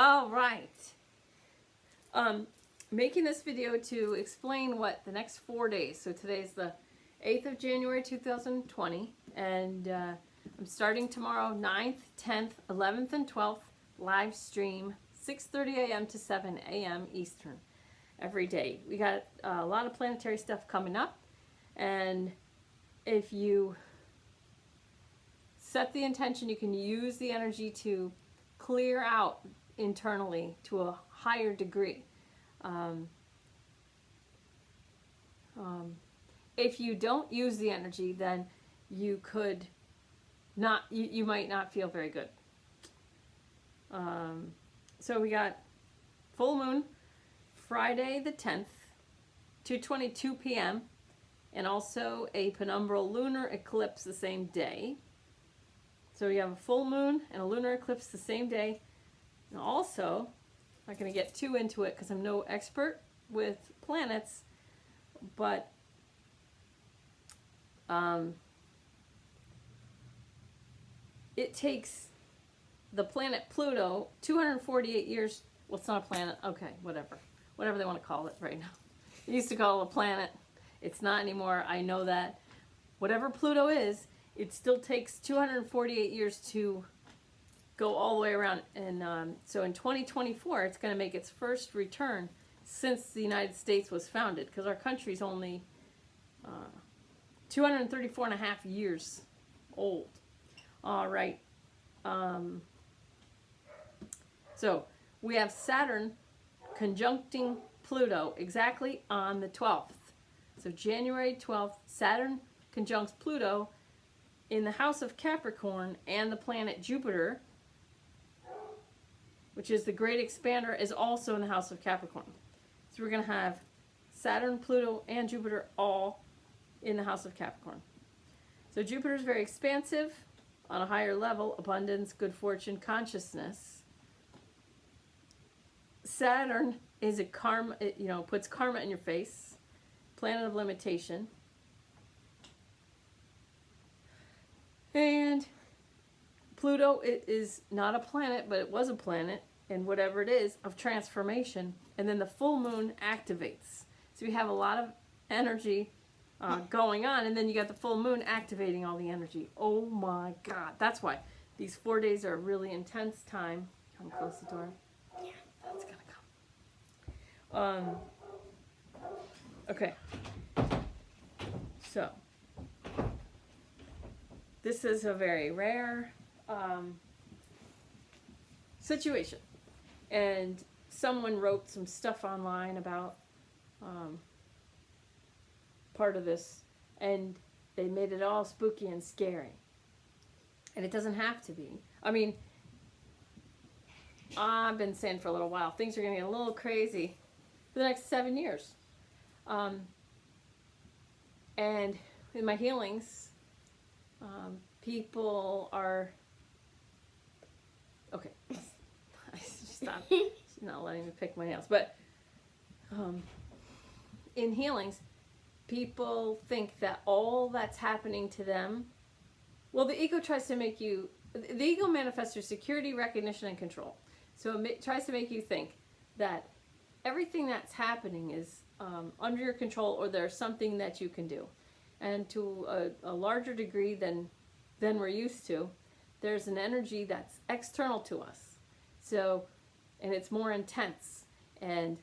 All right. Making this video to explain what the next 4 days. So today's the 8th of January 2020, and I'm starting tomorrow 9th, 10th, 11th, and 12th live stream 6:30 a.m. to 7 a.m. Eastern every day. We got a lot of planetary stuff coming up, and if you set the intention, you can use the energy to clear out internally to a higher degree. If you don't use the energy, then you could not, you might not feel very good. So we got full moon Friday the 10th, 2:22 p.m. and also a penumbral lunar eclipse the same day. So we have a full moon and a lunar eclipse the same day. And also, I'm not going to get too into it because I'm no expert with planets, but it takes the planet Pluto 248 years. Well, it's not a planet. Okay, whatever they want to call it right now. They used to call it a planet. It's not anymore. I know that. Whatever Pluto is, it still takes 248 years to go all the way around. And so in 2024, it's going to make its first return since the United States was founded, because our country's only 234 and a half years old. All right. So we have Saturn conjuncting Pluto exactly on the 12th. So January 12th, Saturn conjuncts Pluto in the house of Capricorn, and the planet Jupiter, which is the great expander, is also in the house of Capricorn. So we're going to have Saturn, Pluto, and Jupiter all in the house of Capricorn. So Jupiter is very expansive, on a higher level, abundance, good fortune, consciousness. Saturn is a karma, puts karma in your face, planet of limitation. And Pluto, it is not a planet, but it was a planet, and whatever it is, of transformation. And then the full moon activates. So we have a lot of energy going on, and then you got the full moon activating all the energy. Oh my God. That's why these 4 days are a really intense time. Come close the door. Yeah, that's going to come. Okay. So this is a very rare situation, and someone wrote some stuff online about part of this, and they made it all spooky and scary, and it doesn't have to be. I mean, I've been saying for a little while, things are going to get a little crazy for the next 7 years, and in my healings, people are okay. Stop. She's not letting me pick my nails. But in healings, people think that all that's happening to them, well, the ego tries to make you, the ego manifests through security, recognition, and control. So it tries to make you think that everything that's happening is under your control, or there's something that you can do. And to a larger degree than we're used to, there's an energy that's external to us. So, and it's more intense. And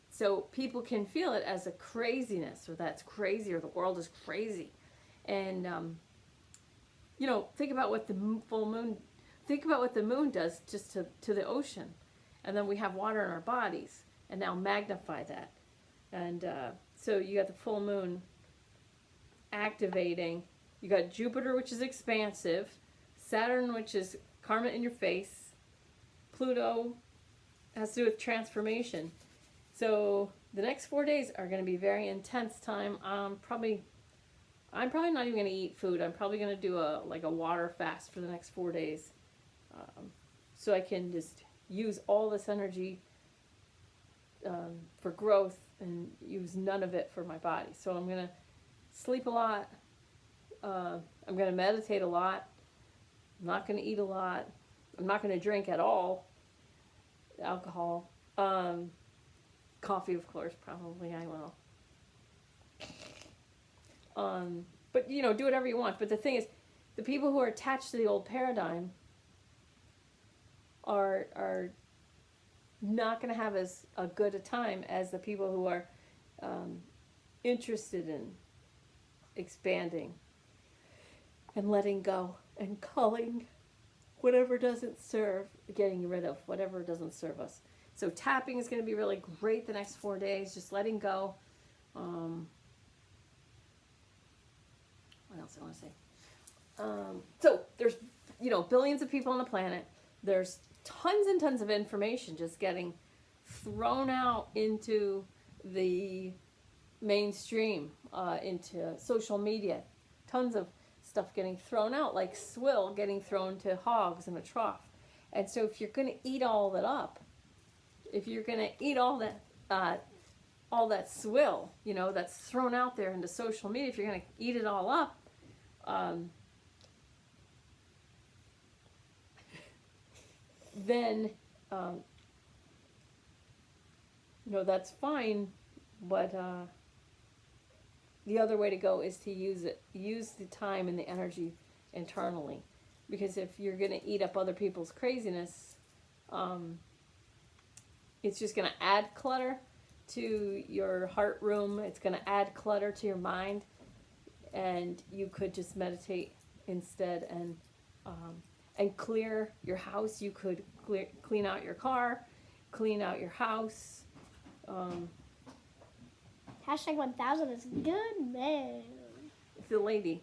so people can feel it as a craziness, or that's crazy, or the world is crazy. And, think about what the full moon, think about what the moon does just to the ocean. And then we have water in our bodies, and now magnify that. And so you got the full moon activating. You got Jupiter, which is expansive, Saturn, which is karma in your face, Pluto has to do with transformation. So the next 4 days are going to be very intense time. I'm probably not even going to eat food. I'm probably going to do a water fast for the next 4 days, so I can just use all this energy for growth and use none of it for my body. So I'm going to sleep a lot. I'm going to meditate a lot. I'm not going to eat a lot. I'm not going to drink at all. alcohol. Coffee, of course, probably I will. But you know, do whatever you want. But the thing is, the people who are attached to the old paradigm are not going to have as a good a time as the people who are interested in expanding and letting go and culling whatever doesn't serve, getting rid of whatever doesn't serve us. So tapping is going to be really great the next 4 days, just letting go. What else I want to say? So there's, you know, billions of people on the planet. There's tons and tons of information just getting thrown out into the mainstream, into social media. Tons of stuff getting thrown out, like swill getting thrown to hogs in a trough. And so if you're going to eat all that up, if you're going to eat all that swill, you know, that's thrown out there into social media, if you're going to eat it all up, then, you know, that's fine, but the other way to go is to use the time and the energy internally. Because if you're going to eat up other people's craziness, it's just going to add clutter to your heart room. It's going to add clutter to your mind. And you could just meditate instead and clear your house. You could clean out your car, clean out your house. Hashtag 1000 is good, man. It's a lady.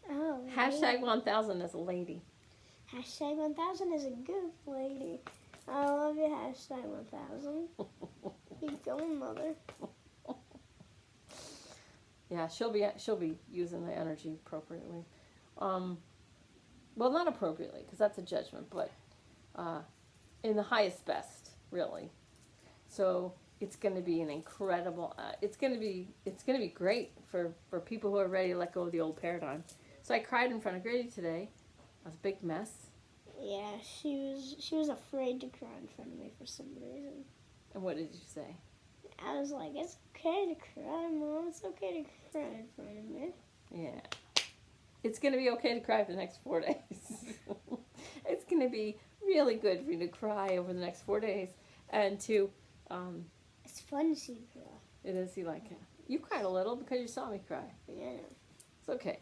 Oh, Hashtag 1000 is a lady. Hashtag 1000 is a good lady. I love you, hashtag 1000. Keep going, mother. Yeah, she'll be using the energy appropriately. Well, not appropriately, because that's a judgment, but in the highest best, really. So it's going to be an incredible. It's going to be great for people who are ready to let go of the old paradigm. So I cried in front of Grady today. It was a big mess. Yeah, she was afraid to cry in front of me for some reason. And what did you say? I was like, it's okay to cry, Mom. It's okay to cry in front of me. Yeah. It's going to be okay to cry for the next 4 days. It's going to be really good for you to cry over the next 4 days. And to... it's fun to see you cry. It is, you like it. You cried a little because you saw me cry. Yeah. It's okay.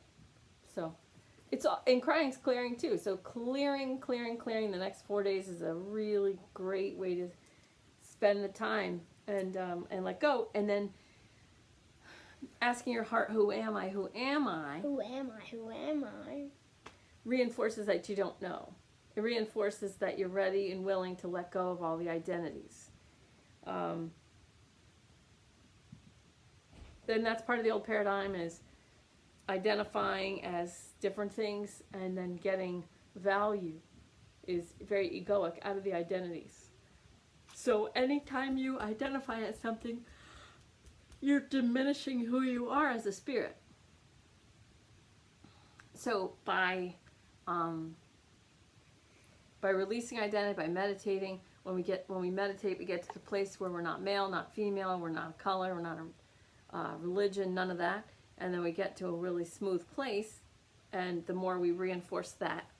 So, and crying's clearing too. So clearing the next 4 days is a really great way to spend the time and let go. And then asking your heart, who am I? Who am I? Who am I? Who am I? Reinforces that you don't know. It reinforces that you're ready and willing to let go of all the identities. Then that's part of the old paradigm, is identifying as different things and then getting value is very egoic out of the identities. So anytime you identify as something, you're diminishing who you are as a spirit. So by releasing identity, by meditating, when we meditate, we get to the place where we're not male, not female, we're not a color, we're not a religion, none of that. And then we get to a really smooth place, and the more we reinforce that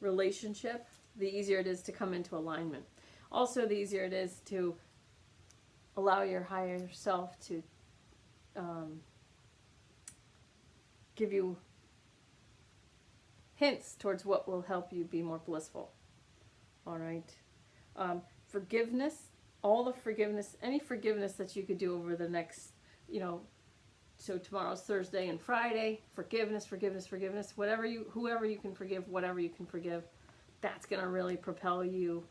relationship, the easier it is to come into alignment. Also, the easier it is to allow your higher self to give you hints towards what will help you be more blissful. All right. Forgiveness, all the forgiveness, any forgiveness that you could do over the next, so tomorrow's Thursday and Friday, forgiveness, whoever you can forgive, whatever you can forgive, that's going to really propel you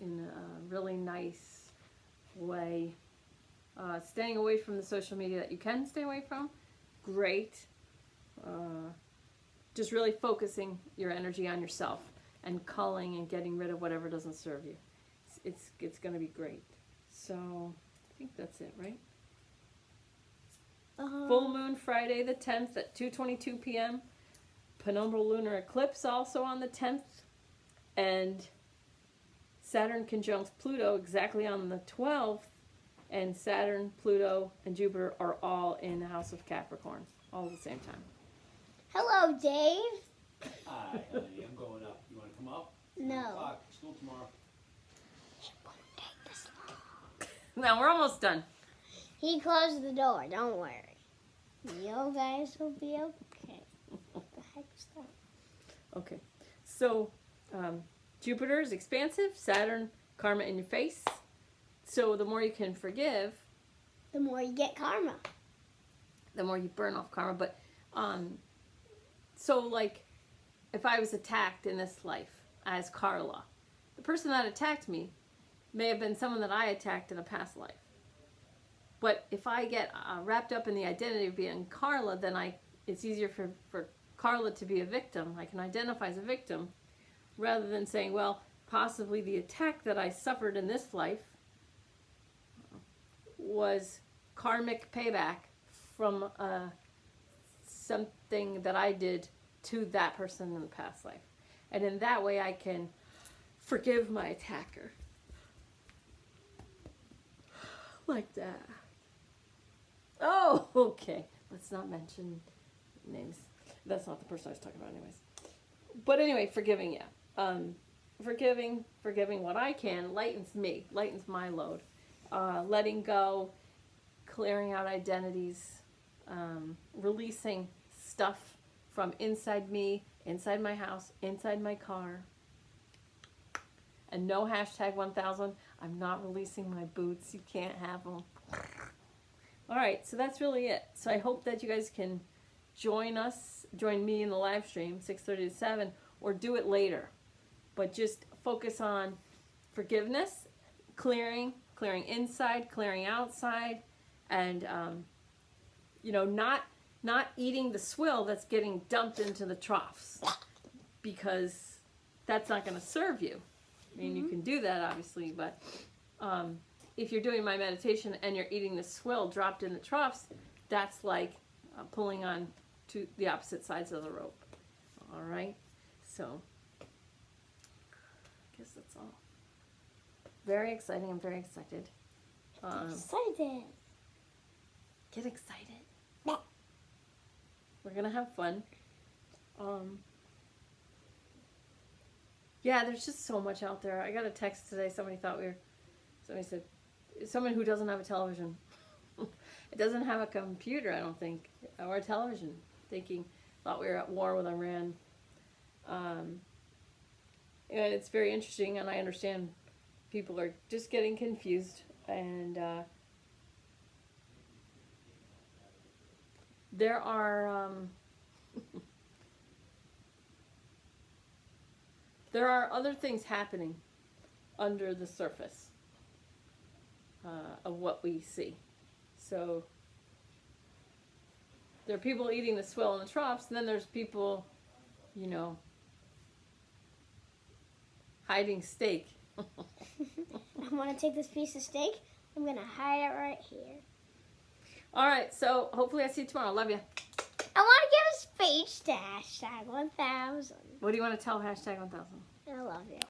in a really nice way. Staying away from the social media that you can stay away from, great. Just really focusing your energy on yourself and culling and getting rid of whatever doesn't serve you. It's going to be great. So I think that's it, right? Full moon Friday the 10th at 2:22 p.m. Penumbral lunar eclipse also on the 10th. And Saturn conjuncts Pluto exactly on the 12th, and Saturn, Pluto, and Jupiter are all in the house of Capricorn, all at the same time. Hello, Dave. Hi, honey, I'm going up. You want to come up? No. 9 o'clock, school tomorrow. It won't take this long. Now we're almost done. He closed the door. Don't worry. You guys will be okay. What the heck's that? Okay, so Jupiter is expansive, Saturn, karma in your face. So the more you can forgive, The more you get karma. the more you burn off karma. But so like if I was attacked in this life as Carla, the person that attacked me may have been someone that I attacked in a past life. But if I get wrapped up in the identity of being Carla, then it's easier for Carla to be a victim. I can identify as a victim rather than saying, well, possibly the attack that I suffered in this life was karmic payback from something that I did to that person in the past life. And in that way, I can forgive my attacker. Like that. Oh, okay. Let's not mention names. That's not the person I was talking about anyways. But anyway, forgiving, yeah. Forgiving what I can lightens me, lightens my load. Letting go, clearing out identities, releasing stuff from inside me, inside my house, inside my car. And no hashtag 1000. I'm not releasing my boots. You can't have them. All right, so that's really it. So I hope that you guys can join me in the live stream, 6:30 to 7, or do it later. But just focus on forgiveness, clearing inside, clearing outside, and not eating the swill that's getting dumped into the troughs, because that's not going to serve you. I mean, you can do that obviously, but if you're doing my meditation and you're eating the swill dropped in the troughs, that's like pulling on to the opposite sides of the rope. All right, so I guess that's all. Very exciting. I'm very excited. Excited. Get excited. We're gonna have fun. Yeah, there's just so much out there. I got a text today. Somebody said, someone who doesn't have a television. It doesn't have a computer, I don't think, or a television. Thought we were at war with Iran. And it's very interesting, and I understand people are just getting confused, and there are there are other things happening under the surface of what we see. So there are people eating the swill in the troughs, and then there's people, hiding steak. I want to take this piece of steak. I'm going to hide it right here. All right, so hopefully I see you tomorrow. Love you. I want to give a speech to hashtag 1000. What do you want to tell hashtag 1000? I love you.